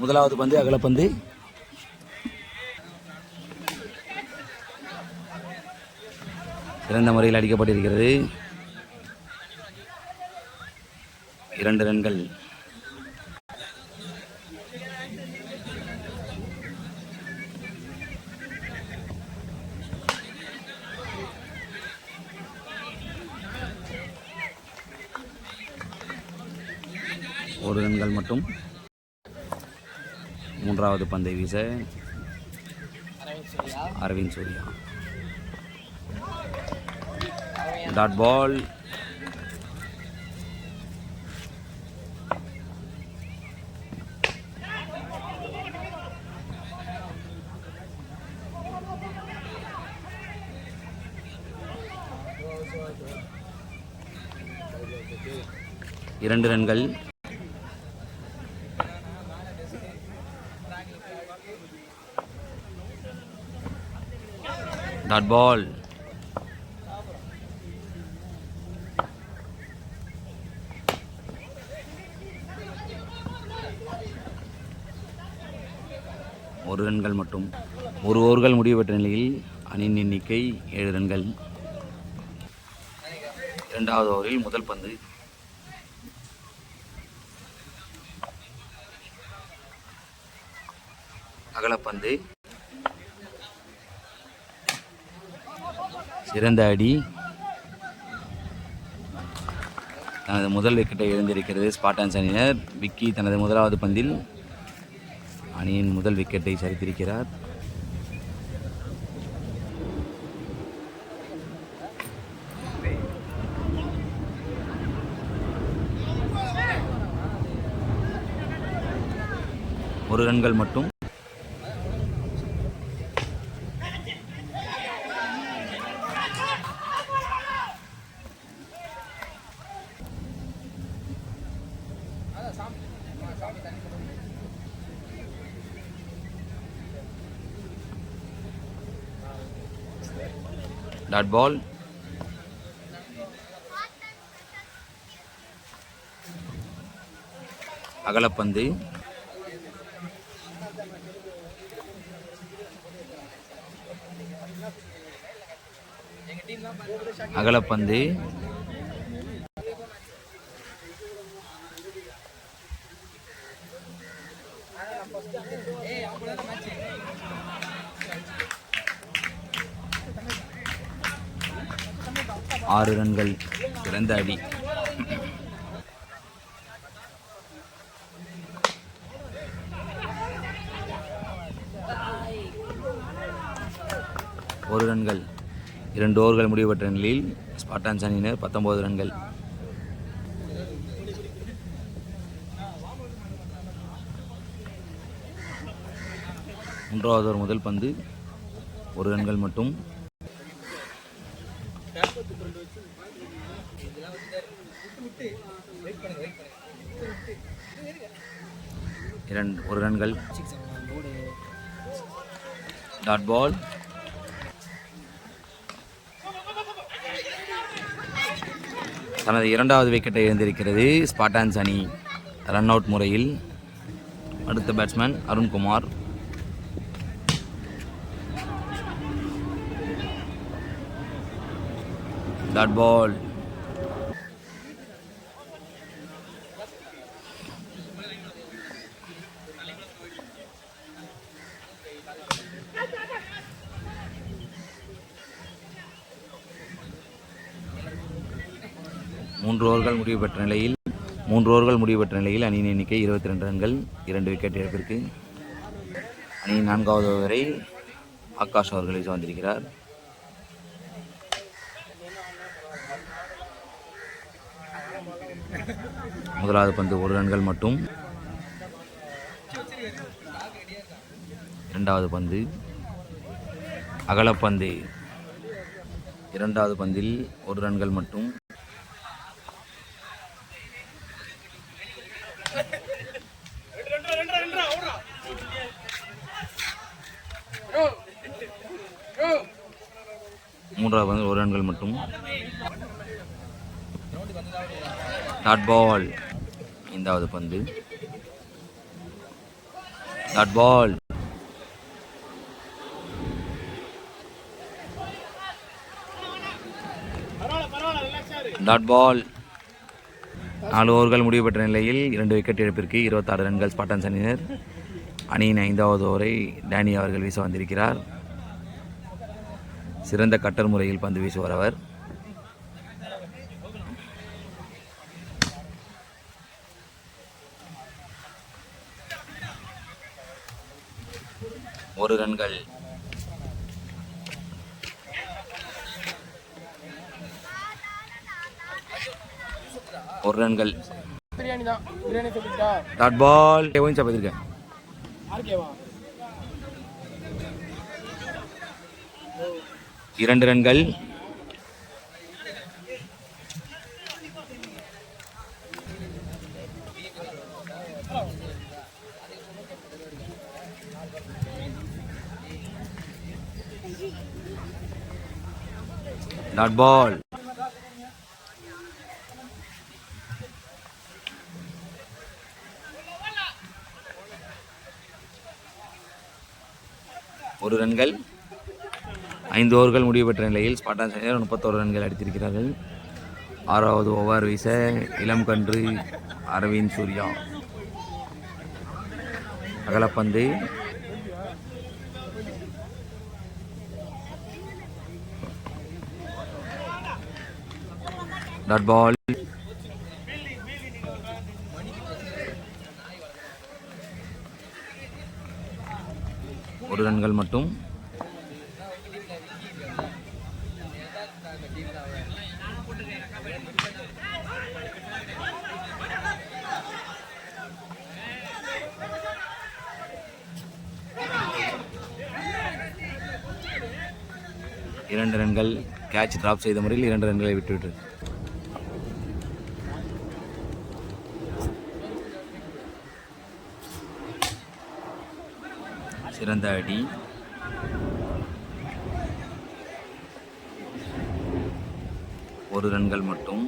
முதலாவது பந்து அகலப்பந்து. சிறந்த முறையில் அடிக்கப்பட்டிருக்கிறது. 2 ரன்கள். ஒரு ரன்கள் மட்டும். மூன்றாவது பந்தை வீச அரவிந்த் சூர்யா. Dot ball. இரண்டு ரன்கள். Dot ball. ஒரு ரன்கள் மட்டும். ஒரு ஓவர்கள் முடிவு பெற்ற நிலையில் அணியின் எண்ணிக்கை 7 ரன்கள். இரண்டாவது ஓவரில் முதல் பந்து. அகலப்பந்து. சிறந்த அடி. தனது முதல் விக்கெட்டை இழந்திருக்கிறது ஸ்பார்டான்ஸ் அணியினர். விக்கி தனது முதலாவது பந்தில் அணியின் முதல் விக்கெட்டை சரித்திருக்கிறார். ஒரு ரன்கள் மட்டும். Dot ball. அகலப்பந்து. அகலப்பந்து. ஆறு ரன்கள். சிறந்த அடி. ஒரு ரன்கள். 2 ஓவர்கள் முடிவு பெற்ற நிலையில் ஸ்பார்டான்ஸ் அணியினர் 19 ரன்கள். மூன்றாவது ஓவர் முதல் பந்து. ஒரு ரன்கள் மட்டும். ஒரு ரன்கள். Dot ball. தனது இரண்டாவது விக்கெட்டை இழந்திருக்கிறது ஸ்பார்டான்ஸ் அணி ரன் அவுட் முறையில். அடுத்த பேட்ஸ்மேன் அருண்குமார். Dot ball. மூன்று ஓவர்கள் முடிவு பெற்ற நிலையில் அணியின் எண்ணிக்கை 22 ரன்கள். 2 விக்கெட் இழப்பிற்கு. அணியின் 4வது ஓவரை ஆகாஷ் அவர்களை சுமந்திருக்கிறார். முதலாவது பந்து 1 ரன்கள் மட்டும். இரண்டாவது பந்து அகலப்பந்து. இரண்டாவது பந்தில் 1 ரன்கள் மட்டும். மூன்றாவது பந்து 1 ரன்கள் மட்டும். Dot ball. ஐந்தாவது பந்து டாட் பால். Dot ball. 4 ஓவர்கள் முடிவு பெற்ற நிலையில் 2 விக்கெட் இழப்பிற்கு 26 ரன்கள் ஸ்பாட்டன்ஸ் அணியினர். அணியின் 5வது ஓவரை டேனி அவர்கள் வீச வந்திருக்கிறார். சிறந்த கட்டர் முறையில் பந்து வீசுவார் அவர். ஒரு ரன்கள். ஒரு ரன்கள். டாட் பால். சாப்பிட்டிருக்கேன். 2 ரன்கள். Dot ball. ஒரு ரன்கள். 5 ஓவர்கள் முடிவு பெற்ற நிலையில் ஸ்பாட்டன்ஸ் அணியினர் 31 ரன்கள் அடித்திருக்கிறார்கள். 6வது ஓவர் வீச இளம் கன்று அரவிந்த் சூர்யா. அகலப்பந்து. Dot ball. ஒரு ரன்கள் மட்டும். இரண்டு ரன்கள். கேட்ச் டிராப் செய்த முறையில் 2 ரன்களை விட்டுவிட்டு சிறந்த அடி. ஒரு ரன்கள் மட்டும்.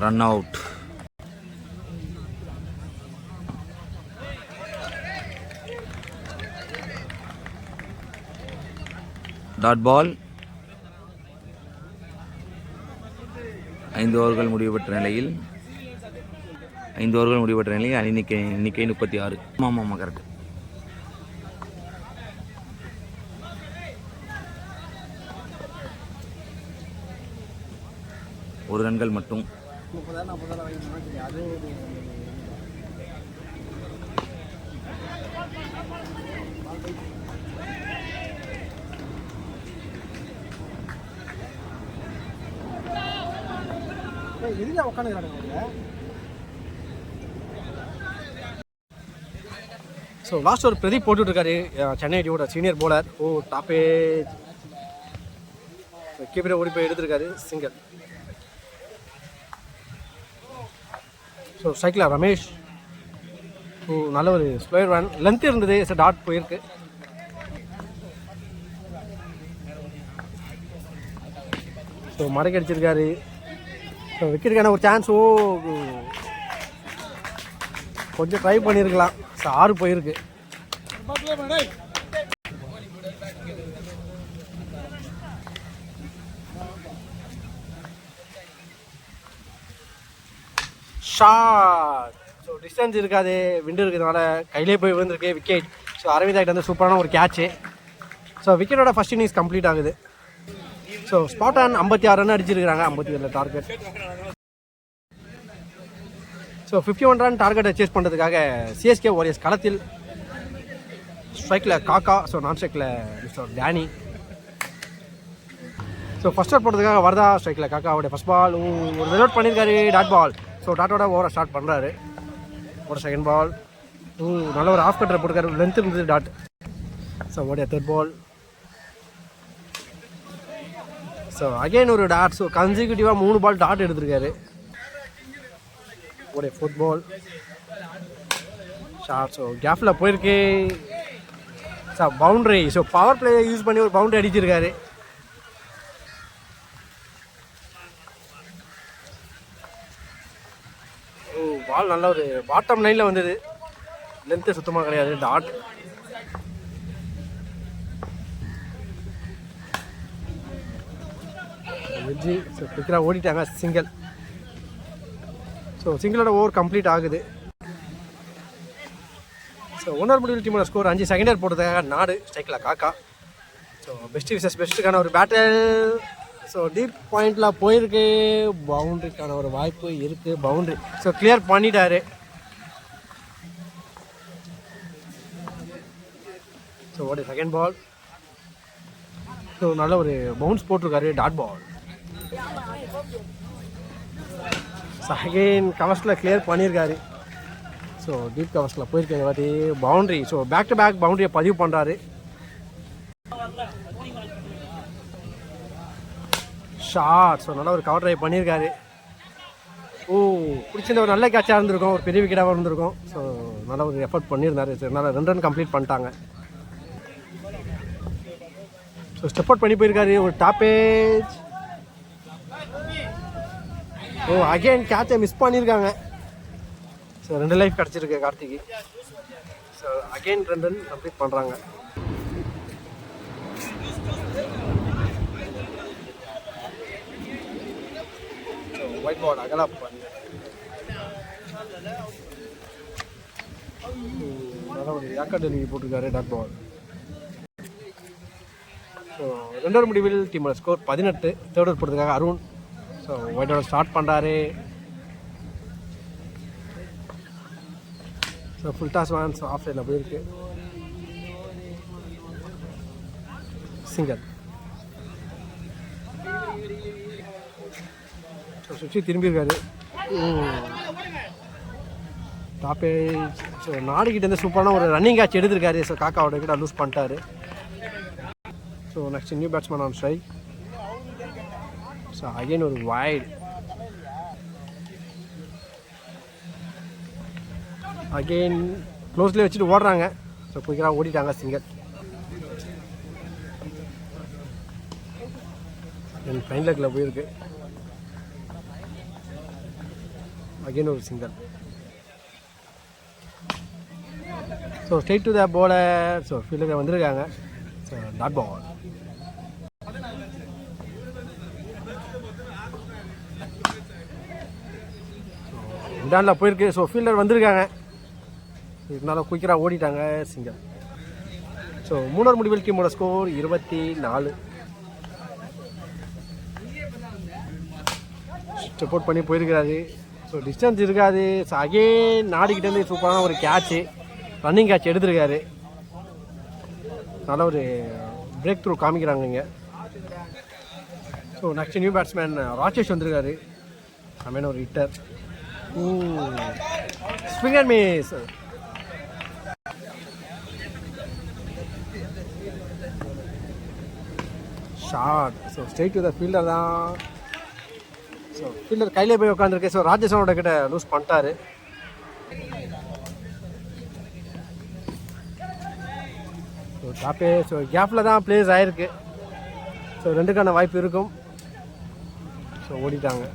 Run out. Dot ball. 5 ஓவர்கள் முடிவு பெற்ற நிலையில் அணி எண்ணிக்கை 36. ஆமாம் கரெக்ட். ஒரு ரன்கள் மட்டும். ஸோ லாஸ்ட் ஒரு பிரதீப் போட்டுட்ருக்காரு சென்னை அடியோட சீனியர் போலர். டாப்பே கீப்பரை ஓடி போய் எடுத்திருக்காரு சிங்கர். ஸோ ஸ்ட்ரைக்கில் ரமேஷ். நல்ல ஒரு ஸ்லோயர் ரன். லென்த் இருந்தது. டாட் போயிருக்கு. ஸோ மடக்கி அடிச்சிருக்காரு. ஸோ விக்கெட்டுக்கான ஒரு சான்ஸ். கொஞ்சம் ட்ரை பண்ணியிருக்கலாம். 6 போயிருக்கு. ஷாட். ஸோ டிஸ்டன்ஸ் இருக்காது. விண்டு இருக்கிறதுனால கையிலே போய் விழுந்திருக்கு விக்கெட். ஸோ அரவிந்த் ஆகிட்ட வந்து சூப்பரான ஒரு கேட்சு. ஸோ விக்கெட்டோட ஃபர்ஸ்ட் இன்னிங்ஸ் கம்ப்ளீட் ஆகுது. ஸோ ஸ்பாட் ஆன் 56 ரன் அடிச்சிருக்கிறாங்க. 57 டார்கெட். ஸோ 51 ரன் டார்கெட்டை சேஸ் பண்ணுறதுக்காக சிஎஸ்கே வாரியர்ஸ் களத்தில். ஸ்ட்ரைக்கில் காக்கா. ஸோ நான் ஸ்ட்ரைக்கில் mister Danny. So first out போடுறதுக்காக வரதா. ஸ்ட்ரைக்கில் காக்காவோட ஃபர்ஸ்ட் பால். ஒரு வில் அவுட் பண்ணியிருக்காரு. Dot ball. ஸோ டாட்டோட ஓவரை ஸ்டார்ட் பண்ணுறாரு. ஒரு செகண்ட் பால். நல்ல ஒரு ஆஃப் கட்டரை போட்டுருக்காரு. லென்த் இருந்தது டாட். ஸோ ஓடைய தேர்ட் பால். ஸோ அகெயின் ஒரு டாட். ஸோ கன்சிக்யூட்டிவாக 3 பால் டாட் எடுத்திருக்காரு. ஒரு ஃபோர்த் பால் ஷார்ட். ஸோ கேஃபில் போயிருக்கு. So boundary. ஸோ பவர் பிளேயை யூஸ் பண்ணி ஒரு பவுண்ட்ரி அடிச்சிருக்காரு. பால் நல்ல ஒரு பாட்டம் லைனில் வந்தது, லென்த்து சுத்தமாக கிடையாது. Dot veggie. ஸோ குயிக்கராக ஓடிட்டாங்க, சிங்கிள். ஸோ சிங்கிளோட ஓவர் கம்ப்ளீட் ஆகுது. ஸோ ஓனர் முடிவில் டீமோட ஸ்கோர் 5. செகண்டர் போட்டதுக்காக நாடு, ஸ்ட்ரைக்கில் காக்கா. ஸோ பெஸ்ட் விசஸ் பெஸ்ட்டுக்கான ஒரு பேட்டில். ஸோ டீப் பாயிண்டில் போயிருக்கு, பவுண்ட்ரிக்கான ஒரு வாய்ப்பு இருக்குது, பவுண்ட்ரி. ஸோ கிளியர் பண்ணிட்டாரு. ஸோ ஓடி செகண்ட் பால். ஸோ நல்ல ஒரு பவுன்ஸ் போட்டிருக்காரு, டாட் பால். ஸோ அகெயின் கவர்ஸில் கிளியர் பண்ணியிருக்காரு. ஸோ டீப் கவர்ஸில் போயிருக்காங்க வாட்டி, boundary. So back to back பவுண்ட்ரியை பதிவு பண்ணுறாரு. ஷாட். ஸோ நல்லா ஒரு கவர் ட்ரைவ் பண்ணியிருக்காரு. ஓ, பிடிச்சிருந்த ஒரு நல்ல கேட்சாக இருந்திருக்கும், ஒரு பெரிய விக்கெட்டாக இருந்திருக்கும். ஸோ நல்ல ஒரு எஃபர்ட் பண்ணியிருந்தாரு. ஸோ நல்லா 2 ரன் கம்ப்ளீட் பண்ணிட்டாங்க. ஸோ ஸ்டெப் அவுட் பண்ணி போயிருக்காரு, ஒரு டாப்பேஜ். ஓ, அகெயின் கேட்சை மிஸ் பண்ணியிருக்காங்க. ஸோ 2 லைஃப் கிடச்சிருக்கு கார்த்திக்கு. ஸோ அகெயின் 2 ரன் கம்ப்ளீட் பண்ணுறாங்க. ஒயிட் பால் அகலா பண்ணி நல்லா ஒரு ஏக்கர் டெலிவரி போட்டிருக்காரு, டாட் பால். ஸோ 2 ஓவர் முடிவில் டீமோட ஸ்கோர் 18. தேர்ட் ஓவர் போடுறதுக்காக Arun. So white ball start பண்ணுறாரு. ஸோ ஃபுல் டாஸ் வான்ஸ் ஆஃப் சைடில் போயிருக்கு, சிங்கர். ஸோ சுற்றி திரும்பியிருக்காரு, டாப்பேஜ். ஸோ நாடுகிட்டேருந்து சூப்பரான ஒரு ரன்னிங் கேட்ச் எடுத்திருக்காரு. ஸோ காக்காவோட கிட்ட லூஸ் பண்ணிட்டாரு. So next new batsman on strike. So again ஒரு வைட். அகெயின் க்ளோஸ்லேயே வச்சுட்டு ஓடுறாங்க. ஸோ குயிக்கராக ஓடிட்டாங்க, சிங்கர். என் ஃபைன் லெக்கில் போயிருக்கு, அகெயின் ஒரு single. So straight to the bowler. So fielder வந்திருக்காங்க. So dot ball. இண்டானில் போயிருக்கு. ஸோ ஃபீல்டர் வந்திருக்காங்க, இருந்தாலும் குயிக்கராக ஓடிட்டாங்க, சிங்கர். ஸோ 3 ஓவர் முடிவில் டீமோட ஸ்கோர் 24. ஸ்டெப் அவுட் பண்ணி போயிருக்கிறாரு. ஸோ டிஸ்டன்ஸ் இருக்காது. ஸோ அகெயின் நாடுகிட்டேருந்து சூப்பரான ஒரு கேட்சு, ரன்னிங் கேட்ச் எடுத்திருக்காரு. நல்ல ஒரு பிரேக் த்ரூ காமிக்கிறாங்க இங்கே. So next new batsman Rajesh வந்திருக்காரு, செமையான ஒரு hitter. Swing and miss. Short. So straight to the fielder தான். ஸோ ஃபீல்டர் கையிலே போய் உட்காந்துருக்கு. ஸோ ராஜேஷனோட கிட்ட லூஸ் பண்ணிட்டாரு. ஸோ டாப்பே. ஸோ கேப்பில் தான் பிளேஸ் ஆகிருக்கு. ஸோ 2க்கான வாய்ப்பு இருக்கும். ஸோ ஓடிட்டாங்க.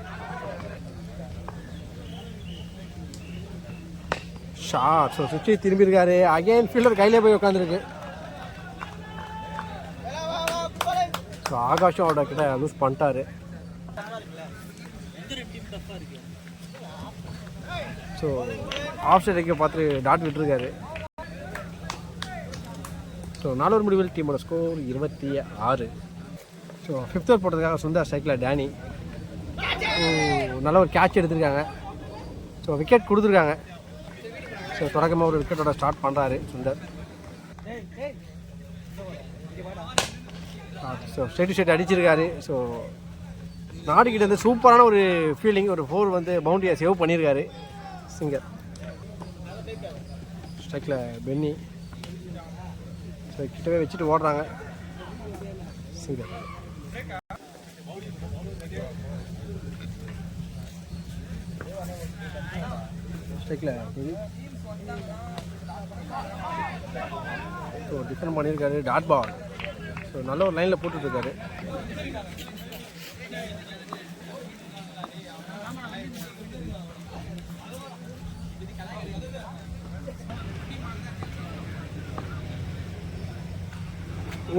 ஷார்ட். ஸோ சுற்றி திரும்பியிருக்காரு. அகெயின் ஃபீல்டர் கையிலே போய் உட்காந்துருக்கு. ஸோ ஆகாஷம் அவரோட கிட்ட லூஸ் பண்ணிட்டாரு. ஸோ ஆஃப் சைடுக்கு பார்த்து டாட் விட்டுருக்காரு. ஸோ 4 ஓவர் முடிவில் டீமோட ஸ்கோர் 26. ஸோ 5th ஓவர் போட்டதுக்காக சுந்தர் ஸ்ட்ரைக்கில் டேனி. நல்ல ஒரு கேட்ச் எடுத்திருக்காங்க. ஸோ விக்கெட் கொடுத்துருக்காங்க. ஸோ தொடக்கமாக ஒரு விக்கெட்டோட ஸ்டார்ட் பண்ணுறாரு சுந்தர். ஸோ ஸ்ட்ரெயிட் அடிச்சிருக்காரு. ஸோ நாடுகிட்ட வந்து சூப்பரான ஒரு ஃபீல்டிங், ஒரு 4 வந்து பவுண்டரியை சேவ் பண்ணியிருக்காரு, சிங்கர். ஸ்ட்ரைக்கில் பென்னி. ஸோ கிட்டவே வச்சுட்டு ஓடுறாங்க, சிங்கர். ஸ்ட்ரைக்கில் பென்னி. ஸோ டிஃபெண்ட் பண்ணியிருக்காரு, டாட் பால். ஸோ நல்ல ஒரு லைனில் போட்டுட்ருக்காரு.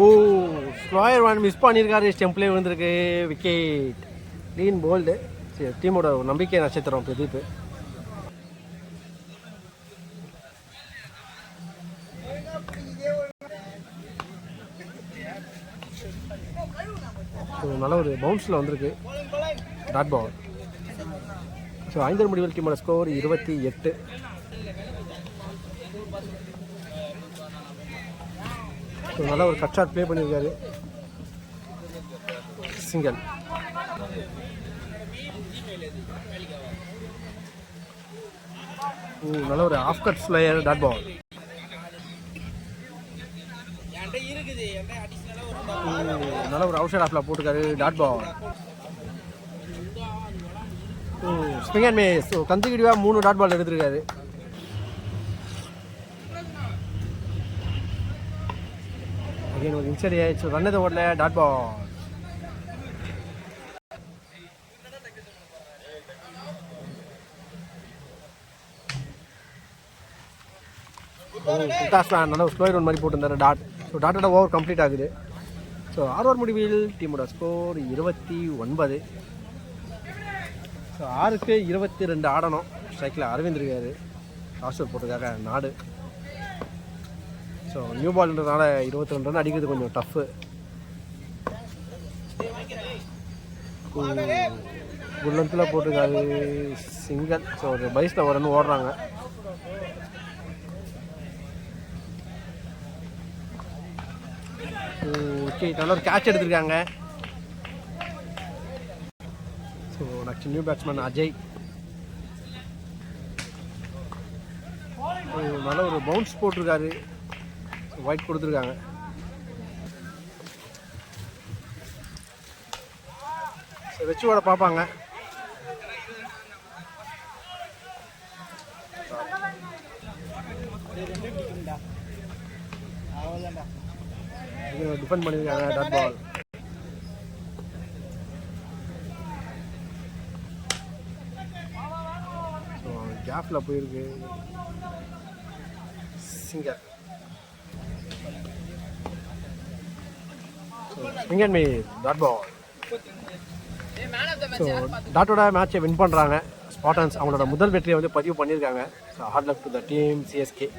ஓ, ஸ்லோயர் ஒன் மிஸ் பண்ணியிருக்காரு, ஸ்டெம்ப்லேயே விழுந்திருக்கு, விக்கெட். Clean bolt. சரி, டீமோட நம்பிக்கை நட்சத்திரம் பிரதீப். நல்ல ஒரு பவுன்ஸில் வந்திருக்கு டாட் பால். ஸோ 5 முடிவில் டீமோட ஸ்கோர் 28. ஸோ நல்ல ஒரு கட் ஷாட் ப்ளே பண்ணியிருக்காரு, சிங்கிள். நல்ல ஒரு off cut slower dot ball. நல்ல ஒரு அவுட் சைட் ஆஃப்ல போட்டுருக்காரு dot ball. Swing and miss. So கன்சிக்யூட்டிவாக 3 டாட் பால் எடுத்திருக்காரு. அகைன் ஒரு இன்சைட் ஆயிடுச்சு, ரன் எதுவும் ஓடல, டாட் பால். நல்ல ஒரு ஸ்லோயர் ஒன் மாதிரி போட்டிருந்தாரு டாட். ஸோ டாட்டோட ஓவர் கம்ப்ளீட் ஆகுது. ஸோ 6 ஓவர் முடிவில் டீமோட ஸ்கோர் 29. ஸோ 6க்கு 22 ஆடணும். ஸ்ட்ரைக்கில் அரவிந்த் இருக்காரு, லாஸ்ட் போட்டிருக்காங்க நாடு. ஸோ நியூ பால்ன்றதுனால 22 ரன் அடிக்கிறது கொஞ்சம் டஃப்பு. குள்ளத்தில் போட்டிருக்காரு, சிங்கிள். ஸோ ஒரு பைஸில் ஒரு ரன் ஓடுறாங்க. ஓகே, நல்ல ஒரு கேட்ச் எடுத்திருக்காங்க. So next new batsman Ajay. நல்ல ஒரு பவுன்ஸ் போட்டிருக்காரு, ஒயிட் கொடுத்துருக்காங்க. ஸோ வச்சு ஓட பார்ப்பாங்க. டிஃபெண்ட் பண்ணியிருக்காங்க டாட் பால். ஸோ கேப்பில் போயிருக்கு, single. Swing and miss dot ball. So டாட்டோட மேட்சை வின் பண்ணுறாங்க ஸ்பாட்டன்ஸ். அவங்களோட முதல் வெற்றியை வந்து பதிவு பண்ணியிருக்காங்க. So hard luck to the team CSK.